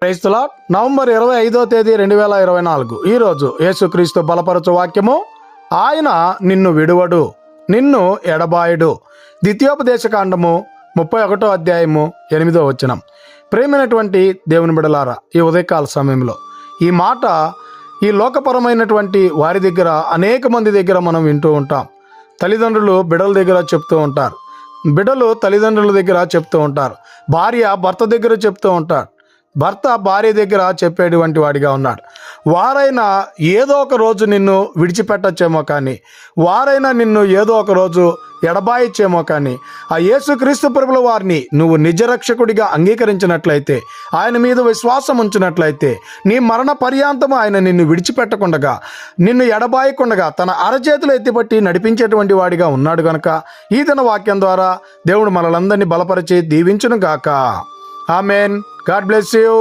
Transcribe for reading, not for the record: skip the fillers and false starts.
Praise the lord. November 25వ తేదీ 2024. ఈరోజు యేసుక్రీస్తు బలపరచు వాక్యము, ఆయన నిన్ను విడువడు, నిన్ను ఎడబాయడు. ద్వితీయోపదేశకాండము 31వ అధ్యాయము 8వ వచనం. ప్రేమైనటువంటి దేవుని బిడలారా, ఈ ఉదయకాల సమయంలో ఈ మాట ఈ లోకపరమైనటువంటి వారి దగ్గర, అనేక మంది దగ్గర మనం వింటూ ఉంటాం. తల్లిదండ్రులు బిడల దగ్గర చెప్తూ ఉంటారు, బిడ్డలు తల్లిదండ్రుల దగ్గర చెప్తూ ఉంటారు, భార్య భర్త దగ్గర చెప్తూ ఉంటారు, భర్త భార్య దగ్గర చెప్పేటువంటి వాడిగా ఉన్నాడు. వారైనా ఏదో ఒక రోజు నిన్ను విడిచిపెట్టచ్చేమో కానీ, వారైనా నిన్ను ఏదో ఒక రోజు ఎడబాయిచ్చేమో కానీ, ఆ యేసుక్రీస్తు ప్రభుల వారిని నువ్వు నిజరక్షకుడిగా అంగీకరించినట్లయితే, ఆయన మీద విశ్వాసం ఉంచినట్లయితే, నీ మరణ పర్యాంతము ఆయన నిన్ను విడిచిపెట్టకుండగా, నిన్ను ఎడబాయకుండగా తన అరచేతులు ఎత్తిపట్టి నడిపించేటువంటి వాడిగా ఉన్నాడు గనుక, ఈ దిన వాక్యం ద్వారా దేవుడు మనలందరినీ బలపరిచి దీవించును గాక. ఆమెన్. God bless you.